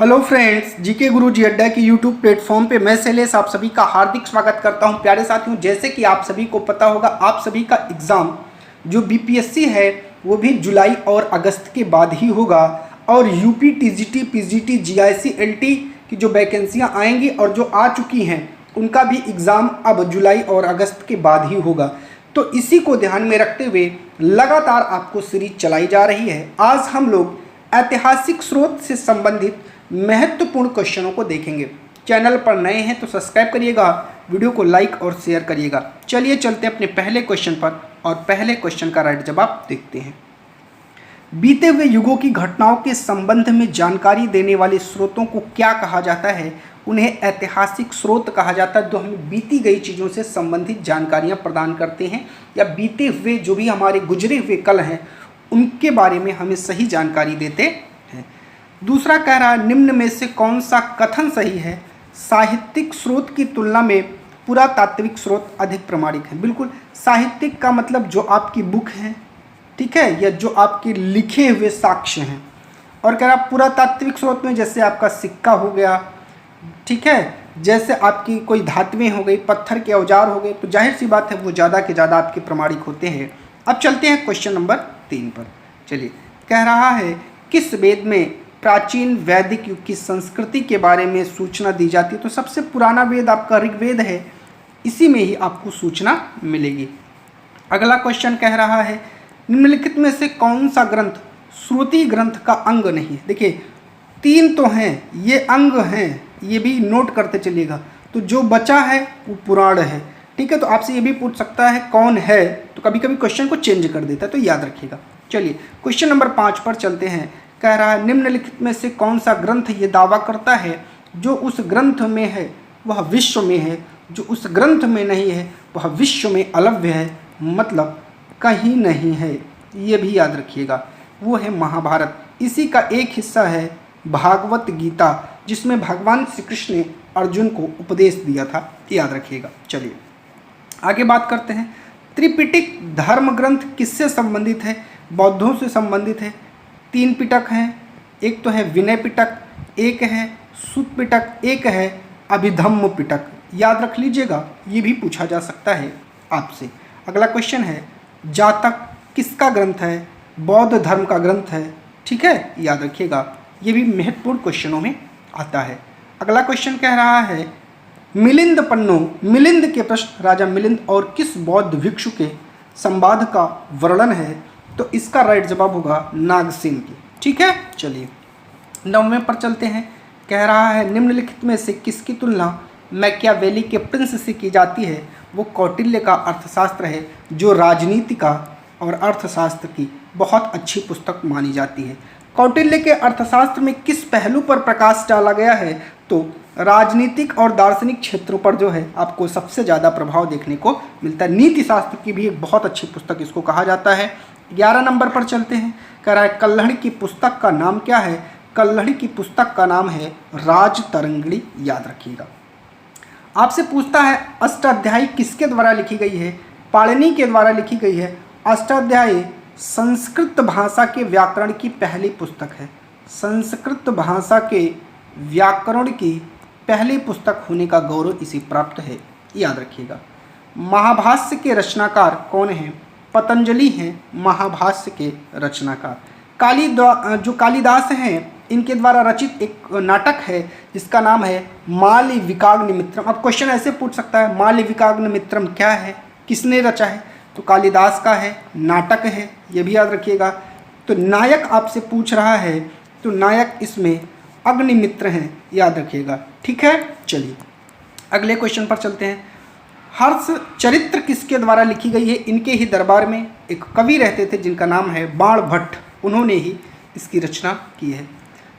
Hello friends, GK गुरु जी अड्डा की YouTube platform पे मैं शैलेश आप सभी का हार्दिक स्वागत करता हूं। प्यारे साथियों, जैसे कि आप सभी को पता होगा, आप सभी का एग्ज़ाम जो बीपीएससी है वो भी जुलाई और अगस्त के बाद ही होगा। और UP TGT, PGT, GIC, LT की जो वैकेंसियां आएंगी और जो आ चुकी हैं उनका भी एग्ज़ाम अब जुलाई और अगस्त के बाद ही होगा। तो इसी को ध्यान में रखते हुए लगातार आपको सीरीज चलाई जा रही है। आज हम लोग ऐतिहासिक स्रोत से संबंधित महत्वपूर्ण क्वेश्चनों को देखेंगे। चैनल पर नए हैं तो सब्सक्राइब करिएगा, वीडियो को लाइक और शेयर करिएगा। चलिए चलते हैं अपने पहले क्वेश्चन पर और पहले क्वेश्चन का राइट जवाब देखते हैं। बीते हुए युगों की घटनाओं के संबंध में जानकारी देने वाले स्रोतों को क्या कहा जाता है? उन्हें ऐतिहासिक स्रोत कहा जाता है, जो हमें बीती गई चीज़ों से संबंधित जानकारियाँ प्रदान करते हैं या बीते हुए जो भी हमारे गुजरे हुए कल हैं उनके बारे में हमें सही जानकारी देते हैं। दूसरा कह रहा है, निम्न में से कौन सा कथन सही है? साहित्यिक स्रोत की तुलना में पुरातात्विक स्रोत अधिक प्रामाणिक है। बिल्कुल, साहित्यिक का मतलब जो आपकी बुक है, ठीक है, या जो आपके लिखे हुए साक्ष्य हैं। और कह रहा पुरातात्विक स्रोत में जैसे आपका सिक्का हो गया, ठीक है, जैसे आपकी कोई धातुएं हो गई, पत्थर के औजार हो गए, तो जाहिर सी बात है वो ज़्यादा के ज़्यादा आपके प्रामाणिक होते हैं। अब चलते हैं क्वेश्चन नंबर 3 पर। चलिए, कह रहा है किस वेद में प्राचीन वैदिक युग की संस्कृति के बारे में सूचना दी जाती है? तो सबसे पुराना वेद आपका ऋग्वेद है, इसी में ही आपको सूचना मिलेगी। अगला क्वेश्चन कह रहा है, निम्नलिखित में से कौन सा ग्रंथ श्रुति ग्रंथ का अंग नहीं है? देखिए 3 तो हैं, ये अंग हैं, ये भी नोट करते चलिएगा। तो जो बचा है वो पुराण है, ठीक है। तो आपसे ये भी पूछ सकता है कौन है, तो कभी कभी क्वेश्चन को चेंज कर देता है, तो याद रखिएगा। चलिए क्वेश्चन नंबर 5 पर चलते हैं। कह रहा है, निम्नलिखित में से कौन सा ग्रंथ ये दावा करता है जो उस ग्रंथ में है वह विश्व में है, जो उस ग्रंथ में नहीं है वह विश्व में अलव्य है, मतलब कहीं नहीं है। ये भी याद रखिएगा, वो है महाभारत। इसी का एक हिस्सा है भागवत गीता, जिसमें भगवान श्री कृष्ण ने अर्जुन को उपदेश दिया था, याद रखिएगा। चलिए आगे बात करते हैं। त्रिपिटक धर्म ग्रंथ किससे संबंधित है? बौद्धों से संबंधित है। 3 पिटक हैं, एक तो है विनय पिटक, एक है सुत पिटक, एक है अभिधम्म पिटक। याद रख लीजिएगा, ये भी पूछा जा सकता है आपसे। अगला क्वेश्चन है, जातक किसका ग्रंथ है? बौद्ध धर्म का ग्रंथ है, ठीक है, याद रखिएगा, ये भी महत्वपूर्ण क्वेश्चनों में आता है। अगला क्वेश्चन कह रहा है, मिलिंद पन्नो, मिलिंद के प्रश्न राजा मिलिंद और किस बौद्ध भिक्षु के संवाद का वर्णन है? तो इसका राइट जवाब होगा नागसेन की, ठीक है। चलिए 9वें पर चलते हैं। कह रहा है, निम्नलिखित में से किसकी तुलना मैकियावेली के प्रिंस से की जाती है? वो कौटिल्य का अर्थशास्त्र है, जो राजनीति का और अर्थशास्त्र की बहुत अच्छी पुस्तक मानी जाती है। कौटिल्य के अर्थशास्त्र में किस पहलू पर प्रकाश डाला गया है? तो राजनीतिक और दार्शनिक क्षेत्रों पर जो है आपको सबसे ज़्यादा प्रभाव देखने को मिलता है। नीति शास्त्र की भी एक बहुत अच्छी पुस्तक इसको कहा जाता है। 11 नंबर पर चलते हैं। कह रहा है, कल्हड़ की पुस्तक का नाम क्या है? कल्हड़ की पुस्तक का नाम है राजतरंगिणी, याद रखिएगा। आपसे पूछता है, अष्टाध्यायी किसके द्वारा लिखी गई है? पाणिनि के द्वारा लिखी गई है। अष्टाध्यायी संस्कृत भाषा के व्याकरण की पहली पुस्तक है। संस्कृत भाषा के व्याकरण की पहली पुस्तक होने का गौरव इसे प्राप्त है, याद रखिएगा। महाभाष्य के रचनाकार कौन हैं? पतंजलि हैं महाभाष्य के रचनाकार। जो कालिदास हैं, इनके द्वारा रचित एक नाटक है जिसका नाम है मालविकाग्निमित्रम। अब क्वेश्चन ऐसे पूछ सकता है, मालविकाग्निमित्रम क्या है, किसने रचा है? तो कालिदास का है, नाटक है, ये भी याद रखिएगा। तो नायक आपसे पूछ रहा है, तो नायक इसमें अग्निमित्र हैं, याद रखिएगा, ठीक है। चलिए अगले क्वेश्चन पर चलते हैं। हर्ष चरित्र किसके द्वारा लिखी गई है? इनके ही दरबार में एक कवि रहते थे जिनका नाम है बाण भट्ट, उन्होंने ही इसकी रचना की है।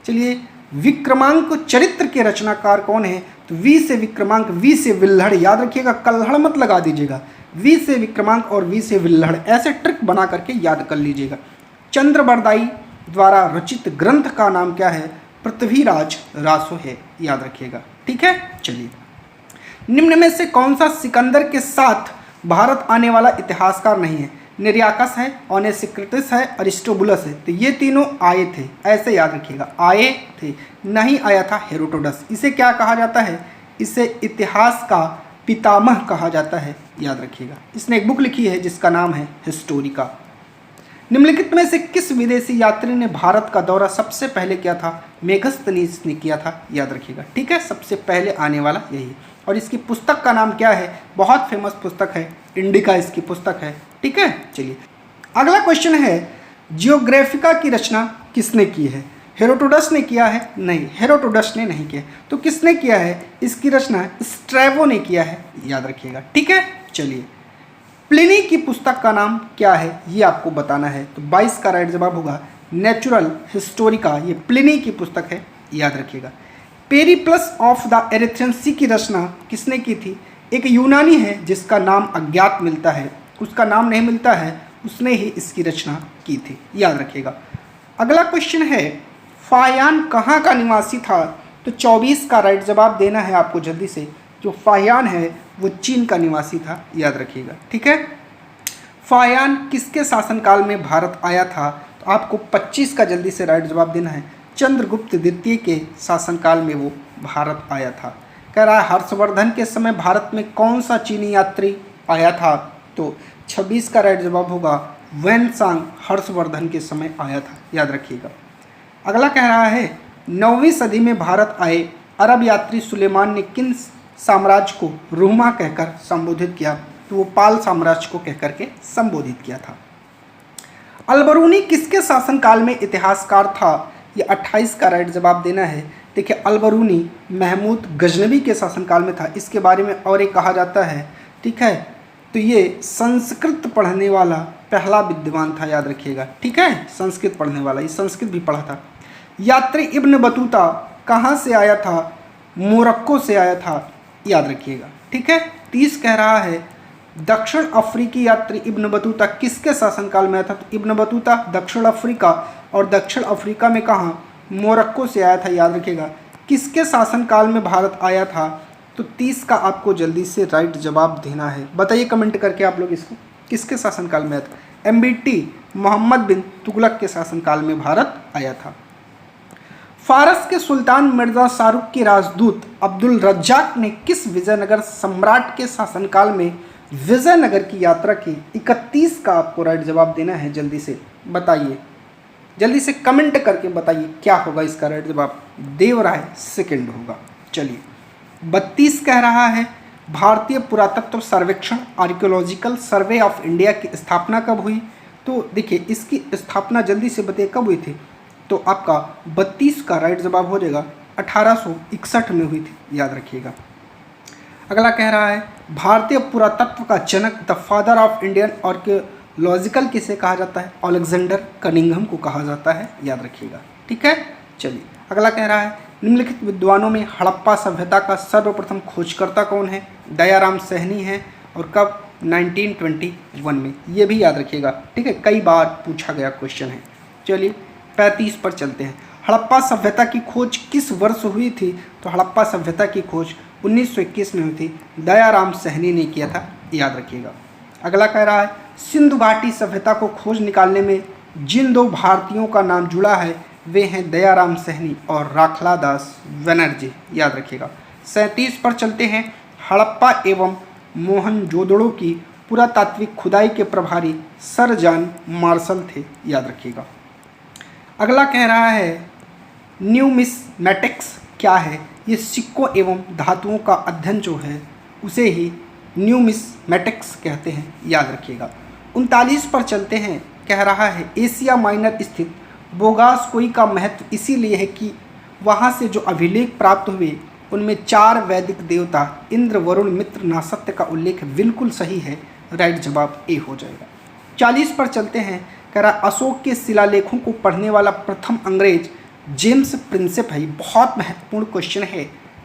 चलिए, विक्रमांक चरित्र के रचनाकार कौन है? तो वी से विक्रमांक, वी से विल्हड़, याद रखिएगा, कल्हड़ मत लगा दीजिएगा। वी से विक्रमांक और वी से विल्हड़, ऐसे ट्रिक बना करके याद कर लीजिएगा। चंद्रबरदाई द्वारा रचित ग्रंथ का नाम क्या है? पृथ्वीराज रासो है, याद रखिएगा, ठीक है। चलिए, निम्न में से कौन सा सिकंदर के साथ भारत आने वाला इतिहासकार नहीं है? निरियाकस है, ओनेसिक्रिटस है, अरिस्टोबुलस है। तो ये तीनों आए थे, ऐसे याद रखिएगा, आए थे। नहीं आया था हेरोडोटस। इसे क्या कहा जाता है? इसे इतिहास का पितामह कहा जाता है, याद रखिएगा। इसने एक बुक लिखी है जिसका नाम है हिस्टोरिका। निम्नलिखित में से किस विदेशी यात्री ने भारत का दौरा सबसे पहले किया था? मेगस्थनीज ने किया था, याद रखिएगा। ठीक है, सबसे पहले आने वाला यही। और इसकी पुस्तक का नाम क्या है? बहुत फेमस पुस्तक है, इंडिका इसकी पुस्तक है। ठीक है, चलिए अगला क्वेश्चन है, जियोग्राफिका की रचना किसने की है? हेरोडोटस ने किया है? नहीं, हेरोडोटस ने नहीं किया। तो किसने किया है इसकी रचना? स्ट्रैबो ने किया है, याद रखिएगा। ठीक है, चलिए प्लिनी की पुस्तक का नाम क्या है ये आपको बताना है। तो 22 का राइट जवाब होगा नेचुरल हिस्टोरिका। ये प्लिनी की पुस्तक है, याद रखिएगा। पेरिप्लस ऑफ द एरिथ्रेन सी की रचना किसने की थी? एक यूनानी है जिसका नाम अज्ञात मिलता है, उसका नाम नहीं मिलता है, उसने ही इसकी रचना की थी, याद रखिएगा। अगला क्वेश्चन है, फाहियान कहाँ का निवासी था? तो 24 का राइट जवाब देना है आपको जल्दी से। जो फाहियान है वो चीन का निवासी था, याद रखिएगा। ठीक है, फाहियान किसके शासनकाल में भारत आया था? तो आपको 25 का जल्दी से राइट जवाब देना है। चंद्रगुप्त द्वितीय के शासनकाल में वो भारत आया था। कह रहा है हर्षवर्धन के समय भारत में कौन सा चीनी यात्री आया था? तो 26 का राइट जवाब होगा वैनसांग हर्षवर्धन के समय आया था, याद रखिएगा। अगला कह रहा है 9वीं सदी में भारत आए अरब यात्री सुलेमान ने किन साम्राज्य को रूमा कहकर संबोधित किया? तो वो पाल साम्राज्य को कहकर के संबोधित किया था। अलबरूनी किसके शासनकाल में इतिहासकार था? ये 28 का राइट जवाब देना है। देखिए अलबरूनी महमूद गजनवी के शासनकाल में था, इसके बारे में और एक कहा जाता है। ठीक है, तो ये संस्कृत पढ़ने वाला पहला विद्वान था, याद रखिएगा। ठीक है, संस्कृत पढ़ने वाला, ये संस्कृत भी पढ़ा था। यात्री इब्न बतूता कहाँ से आया था? मोरक्को से आया था, याद रखिएगा। ठीक है, 30 कह रहा है दक्षिण अफ्रीकी यात्री इब्न बतूता किसके शासनकाल में आया था? तो इब्न बतूता दक्षिण अफ्रीका, और दक्षिण अफ्रीका में कहाँ? मोरक्को से आया था, याद रखिएगा। किसके शासनकाल में भारत आया था? तो 30 का आपको जल्दी से राइट जवाब देना है। बताइए कमेंट करके आप लोग इसको, किसके शासनकाल में आया था? MBT मोहम्मद बिन तुगलक के शासनकाल में भारत आया था। फारस के सुल्तान मिर्जा शाहरुख के राजदूत अब्दुल रज्जाक ने किस विजयनगर सम्राट के शासनकाल में विजयनगर की यात्रा की? 31 का आपको राइट जवाब देना है। जल्दी से बताइए, जल्दी से कमेंट करके बताइए क्या होगा इसका राइट जवाब? देवराय सेकंड होगा। चलिए 32 कह रहा है भारतीय पुरातत्व सर्वेक्षण आर्कियोलॉजिकल सर्वे ऑफ इंडिया की स्थापना कब हुई? तो देखिए इसकी स्थापना जल्दी से बताइए कब हुई थी? तो आपका 32 का राइट जवाब हो जाएगा 1861 में हुई थी, याद रखिएगा। अगला कह रहा है भारतीय पुरातत्व का जनक the father of Indian archaeological किसे कहा जाता है? अलेक्जेंडर कनिंघम को कहा जाता है, याद रखिएगा। ठीक है, चलिए अगला कह रहा है निम्नलिखित विद्वानों में हड़प्पा सभ्यता का सर्वप्रथम खोजकर्ता कौन है? दयाराम सहनी है, और कब? 1921 में, ये भी याद रखिएगा। ठीक है, कई बार पूछा गया क्वेश्चन है। चलिए 35 पर चलते हैं। हड़प्पा सभ्यता की खोज किस वर्ष हुई थी? तो हड़प्पा सभ्यता की खोज 1921 में हुई थी, दयाराम सहनी ने किया था, याद रखिएगा। अगला कह रहा है सिंधु घाटी सभ्यता को खोज निकालने में जिन दो भारतीयों का नाम जुड़ा है वे हैं दयाराम सहनी और राखलादास बनर्जी, याद रखिएगा। 37 पर चलते हैं। हड़प्पा एवं मोहनजोदड़ो की पुरातात्विक खुदाई के प्रभारी सर जॉन मार्शल थे, याद रखिएगा। अगला कह रहा है न्यूमिस्मैटिक्स क्या है? ये सिक्कों एवं धातुओं का अध्ययन जो है उसे ही न्यूमिस्मैटिक्स कहते हैं, याद रखिएगा। 39 पर चलते हैं। कह रहा है एशिया माइनर स्थित बोगासकोई का महत्व इसीलिए है कि वहाँ से जो अभिलेख प्राप्त हुए उनमें 4 वैदिक देवता इंद्र, वरुण, मित्र, नासत्य का उल्लेख बिल्कुल सही है, राइट जवाब ए हो जाएगा। 40 पर चलते हैं। कह रहा अशोक के शिलालेखों को पढ़ने वाला प्रथम अंग्रेज जेम्स प्रिंसेप है। बहुत महत्वपूर्ण क्वेश्चन है,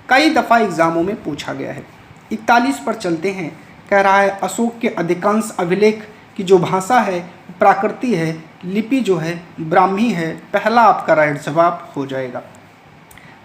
कई दफ़ा एग्जामों में पूछा गया है। 41 पर चलते हैं। कह रहा है अशोक के अधिकांश अभिलेख की जो भाषा है प्राकृति है, लिपि जो है ब्राह्मी है, पहला आपका राइट जवाब हो जाएगा।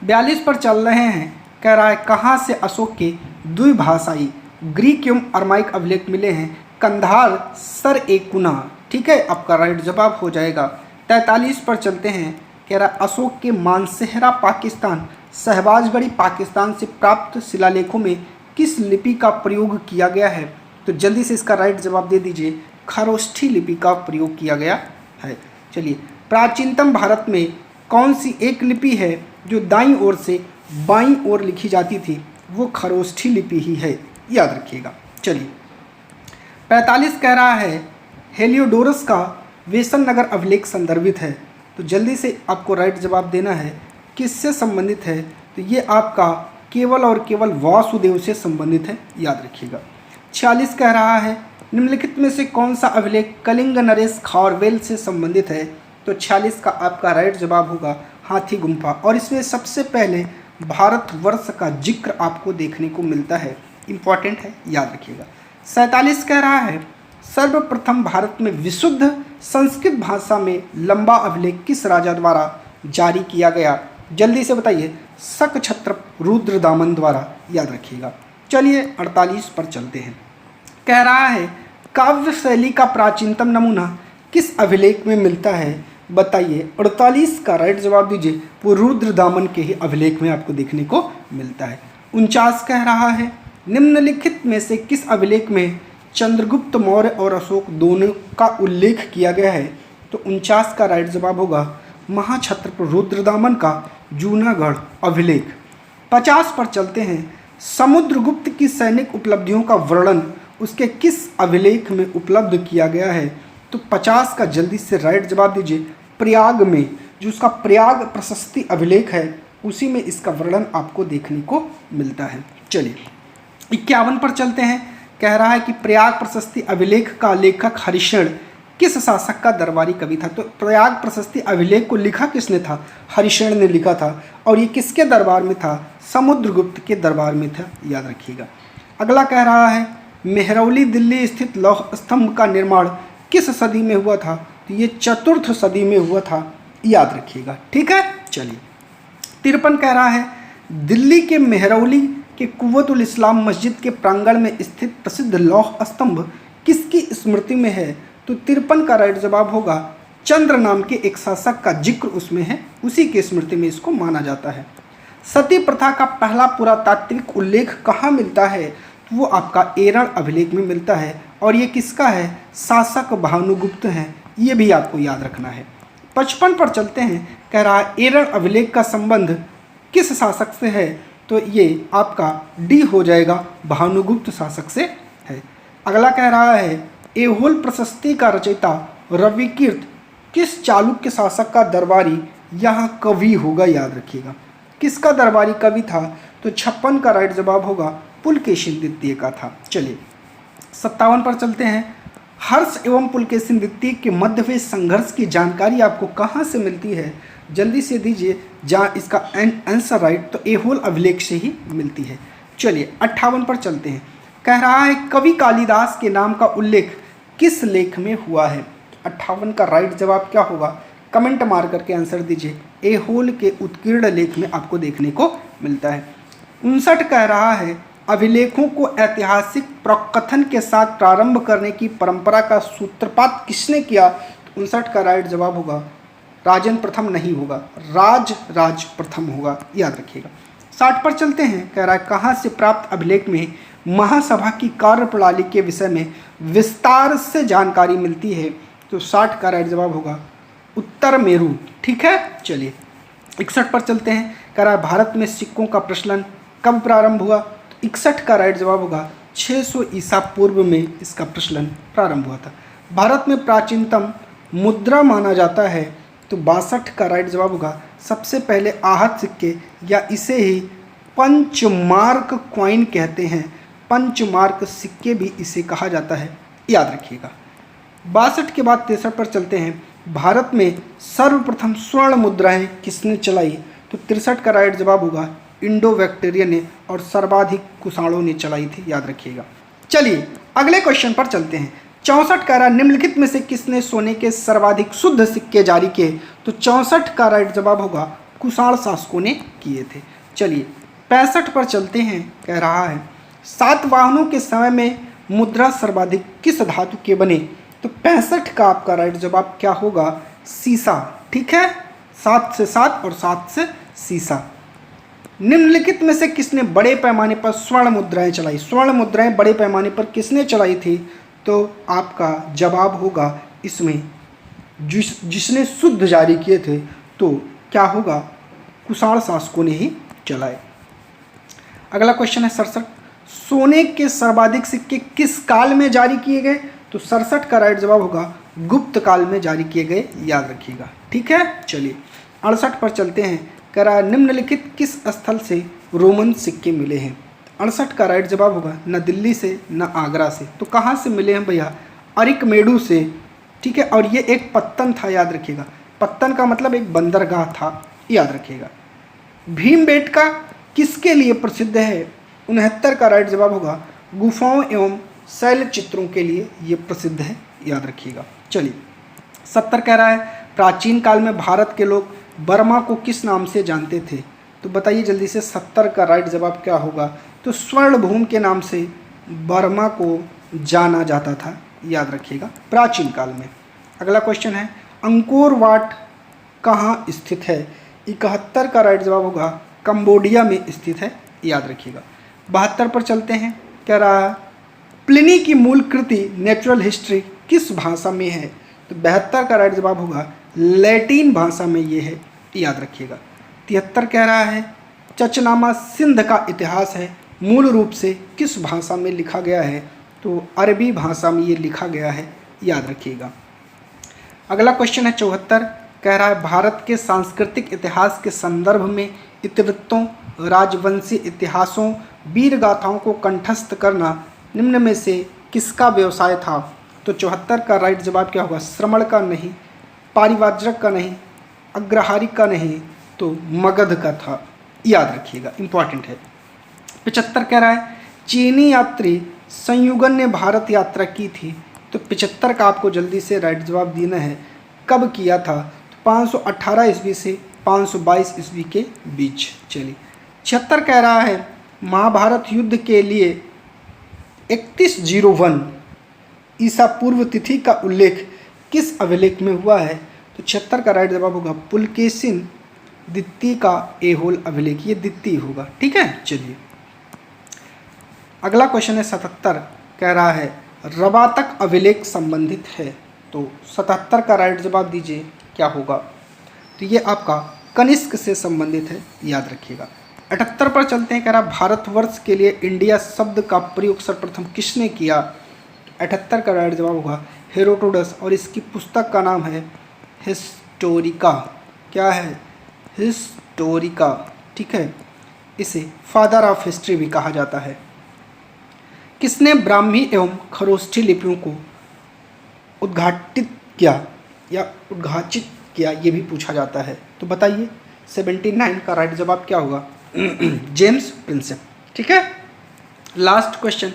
42 पर चल रहे हैं। कह रहा है कहाँ से अशोक के द्विभाषाई ग्रीक एवं अरमाइक अभिलेख मिले हैं? कंधार सर ए कुना, ठीक है, आपका राइट जवाब हो जाएगा। 43 पर चलते हैं, कह रहा अशोक के मानसेहरा पाकिस्तान शहबाजगढ़ी पाकिस्तान से प्राप्त शिलालेखों में किस लिपि का प्रयोग किया गया है? तो जल्दी से इसका राइट जवाब दे दीजिए, खरोष्ठी लिपि का प्रयोग किया गया है। चलिए, प्राचीनतम भारत में कौन सी एक लिपि है जो दाईं ओर से बाईं ओर लिखी जाती थी? वो खरोष्ठी लिपि ही है, याद रखिएगा। चलिए, 45 कह रहा है हेलियोडोरस का वेसन नगर अभिलेख संदर्भित है। तो जल्दी से आपको राइट जवाब देना है, किससे संबंधित है? तो ये आपका केवल और केवल वासुदेव से संबंधित है, याद रखिएगा। 46 कह रहा है निम्नलिखित में से कौन सा अभिलेख कलिंग नरेश खारवेल से संबंधित है? तो 46 का आपका राइट जवाब होगा हाथी गुम्फा, और इसमें सबसे पहले भारतवर्ष का जिक्र आपको देखने को मिलता है, इंपॉर्टेंट है, याद रखिएगा। 47 कह रहा है सर्वप्रथम भारत में विशुद्ध संस्कृत भाषा में लंबा अभिलेख किस राजा द्वारा जारी किया गया? जल्दी से बताइए, शकछत्र रुद्रदामन द्वारा, याद रखिएगा। चलिए 48 पर चलते हैं, कह रहा है काव्य शैली का प्राचीनतम नमूना किस अभिलेख में मिलता है? बताइए। 48 का राइट जवाब दीजिए, वो रुद्रदामन के ही अभिलेख में आपको देखने को मिलता है। 49 कह रहा है निम्नलिखित में से किस अभिलेख में चंद्रगुप्त मौर्य और अशोक दोनों का उल्लेख किया गया है? तो 49 का राइट जवाब होगा महाक्षत्रप रुद्रदामन का जूनागढ़ अभिलेख। 50 पर चलते हैं, समुद्रगुप्त की सैनिक उपलब्धियों का वर्णन उसके किस अभिलेख में उपलब्ध किया गया है? तो 50 का जल्दी से राइट जवाब दीजिए, प्रयाग में, जो उसका प्रयाग प्रशस्ति अभिलेख है उसी में इसका वर्णन आपको देखने को मिलता है। चलिए 51 पर चलते हैं, कह रहा है कि प्रयाग प्रशस्ति अभिलेख का लेखक हरिशण किस शासक का दरबारी कवि था? तो प्रयाग प्रशस्ति अभिलेख को लिखा किसने था? हरिशण ने लिखा था, और ये किसके दरबार में था? समुद्रगुप्त के दरबार में था, याद रखिएगा। अगला कह रहा है मेहरौली दिल्ली स्थित लौह स्तंभ का निर्माण किस सदी में हुआ था? तो ये 4th सदी में हुआ था, याद रखिएगा, ठीक है। चलिए 53 कह रहा है दिल्ली के मेहरौली के कुव्वतुल इस्लाम मस्जिद के प्रांगण में स्थित प्रसिद्ध लौह स्तंभ किसकी स्मृति में है? तो 53 का राइट जवाब होगा चंद्र नाम के एक शासक का जिक्र उसमें है, उसी की स्मृति में इसको माना जाता है। सती प्रथा का पहला पुरातात्विक उल्लेख कहाँ मिलता है? तो वो आपका एरण अभिलेख में मिलता है, और ये किसका है? शासक भानुगुप्त हैं, ये भी आपको याद रखना है। 55 पर चलते हैं, कह रहा है एरण अभिलेख का संबंध किस शासक से है? तो ये आपका डी हो जाएगा, भानुगुप्त शासक से है। अगला कह रहा है ऐहोल प्रशस्ति का रचयिता रविकीर्त किस चालुक्य शासक का दरबारी यहाँ कवि होगा? याद रखिएगा, किसका दरबारी कवि था? तो 56 का राइट जवाब होगा पुलकेशिन द्वितीय का था। चलिए 57 पर चलते हैं, हर्ष एवं पुलकेशिन द्वितीय के मध्य हुए संघर्ष की जानकारी आपको कहाँ से मिलती है? जल्दी से दीजिए, जहाँ इसका आंसर राइट तो ऐहोल अभिलेख से ही मिलती है। चलिए 58 पर चलते हैं, कह रहा है कवि कालिदास के नाम का उल्लेख किस लेख में हुआ है? 58 का राइट जवाब क्या होगा? कमेंट मार करके आंसर दीजिए, ऐहोल के उत्कीर्ण लेख में आपको देखने को मिलता है। 59 कह रहा है अभिलेखों को ऐतिहासिक प्रकथन के साथ प्रारंभ करने की परंपरा का सूत्रपात किसने किया? 59 का राइट जवाब होगा राजन प्रथम नहीं होगा, राज प्रथम होगा, याद रखिएगा। 60 पर चलते हैं, कह रहा है कहाँ से प्राप्त अभिलेख में महासभा की कार्यप्रणाली के विषय में विस्तार से जानकारी मिलती है? तो 60 का राइट जवाब होगा उत्तर मेरू, ठीक है। चलिए 61 पर चलते हैं, कह रहा है भारत में सिक्कों का प्रचलन कब प्रारंभ हुआ? तो 61 का राइट जवाब होगा 600 ईसा पूर्व में इसका प्रचलन प्रारंभ हुआ था। भारत में प्राचीनतम मुद्रा माना जाता है? तो 62 का राइट जवाब होगा सबसे पहले आहत सिक्के, या इसे ही पंचमार्क क्वाइन कहते हैं, पंचमार्क सिक्के भी इसे कहा जाता है, याद रखिएगा। 62 के बाद 63 पर चलते हैं, भारत में सर्वप्रथम स्वर्ण मुद्राएं किसने चलाई? तो 63 का राइट जवाब होगा इंडो बैक्टीरिया ने, और सर्वाधिक कुषाणों ने चलाई थी, याद रखिएगा। चलिए अगले क्वेश्चन पर चलते हैं। 64 कह रहा निम्नलिखित में से किसने सोने के सर्वाधिक शुद्ध सिक्के जारी किए? तो 64 का राइट जवाब होगा कुषाण शासकों ने किए थे। चलिए 65 पर चलते हैं, कह रहा है सातवाहनों के समय में मुद्रा सर्वाधिक किस धातु के बने? तो 65 का आपका राइट जवाब क्या होगा? सीसा। ठीक है, 7 से 7 और 7 से सीसा। निम्नलिखित में से किसने बड़े पैमाने पर स्वर्ण मुद्राएं चलाई? स्वर्ण मुद्राएं बड़े पैमाने पर किसने चलाई थी? तो आपका जवाब होगा इसमें जिसने शुद्ध जारी किए थे, तो क्या होगा? कुषाण शासकों ने ही चलाए। अगला क्वेश्चन है 67, सोने के सर्वाधिक सिक्के किस काल में जारी किए गए? तो 67 का राइट जवाब होगा गुप्त काल में जारी किए गए, याद रखिएगा। ठीक है, चलिए 68 पर चलते हैं। कह रहा है निम्नलिखित किस स्थल से रोमन सिक्के मिले हैं? 68 का राइट जवाब होगा न दिल्ली से न आगरा से। तो कहाँ से मिले हैं भैया? अरिकमेडू से। ठीक है, और ये एक पत्तन था, याद रखिएगा। पत्तन का मतलब एक बंदरगाह था, याद रखिएगा। भीमबेटका किसके लिए प्रसिद्ध है? 69 का राइट जवाब होगा गुफाओं एवं शैल चित्रों के लिए ये प्रसिद्ध है, याद रखिएगा। चलिए 70 कह रहा है प्राचीन काल में भारत के लोग बर्मा को किस नाम से जानते थे? तो बताइए जल्दी से 70 का राइट जवाब क्या होगा? तो स्वर्ण भूमि के नाम से बर्मा को जाना जाता था, याद रखिएगा, प्राचीन काल में। अगला क्वेश्चन है अंकोर वाट कहाँ स्थित है? 71 का राइट जवाब होगा कंबोडिया में स्थित है, याद रखिएगा। 72 पर चलते हैं। कह रहा है प्लिनी की मूल कृति नेचुरल हिस्ट्री किस भाषा में है? तो 72 का राइट जवाब होगा लैटिन भाषा में ये है, याद रखिएगा। 73 कह रहा है चचनामा सिंध का इतिहास है, मूल रूप से किस भाषा में लिखा गया है? तो अरबी भाषा में ये लिखा गया है, याद रखिएगा। अगला क्वेश्चन है 74, कह रहा है भारत के सांस्कृतिक इतिहास के संदर्भ में इतिवृत्तों, राजवंशी इतिहासों, वीर गाथाओं को कंठस्थ करना निम्न में से किसका व्यवसाय था? तो 74 का राइट जवाब क्या होगा? श्रमण का नहीं, पारिवारिक का नहीं, अग्रहारी का नहीं, तो मगध का था, याद रखिएगा, इंपॉर्टेंट है। 75 कह रहा है चीनी यात्री संयुगन ने भारत यात्रा की थी। तो 75 का आपको जल्दी से राइट जवाब देना है, कब किया था? तो 518 ईस्वी से 522 ईस्वी के बीच। चलिए 76 कह रहा है महाभारत युद्ध के लिए 3101 ईसा पूर्व तिथि का उल्लेख किस अभिलेख में हुआ है? तो 76 का राइट जवाब होगा पुलकेशिन द्वितीय का एहोल अभिलेख, ये द्वितीय होगा। ठीक है, चलिए अगला क्वेश्चन है 77, कह रहा है रवातक अभिलेख संबंधित है। तो 77 का राइट जवाब दीजिए क्या होगा? तो ये आपका कनिष्क से संबंधित है, याद रखिएगा। 78 पर चलते हैं। कह रहा भारतवर्ष के लिए इंडिया शब्द का प्रयोग सर्वप्रथम किसने किया? 78 का राइट जवाब होगा हेरोडोटस, और इसकी पुस्तक का नाम है हिस्टोरिका। क्या है? हिस्टोरिका। ठीक है, इसे फादर ऑफ हिस्ट्री भी कहा जाता है। किसने ब्राह्मी एवं खरोष्ठी लिपियों को उद्घाटित किया या उद्घाटित किया, ये भी पूछा जाता है। तो बताइए 79 का राइट जवाब क्या होगा? James Prinsep. ठीक है, लास्ट क्वेश्चन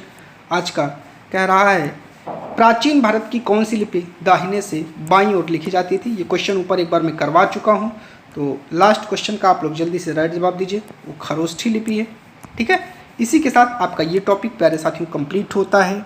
आज का कह रहा है प्राचीन भारत की कौन सी लिपि दाहिने से बाईं ओर लिखी जाती थी? ये क्वेश्चन ऊपर एक बार मैं करवा चुका हूँ, तो लास्ट क्वेश्चन का आप लोग जल्दी से राइट जवाब दीजिए, वो खरोष्ठी लिपि है। ठीक है, इसी के साथ आपका ये टॉपिक प्यारे साथियों कंप्लीट होता है।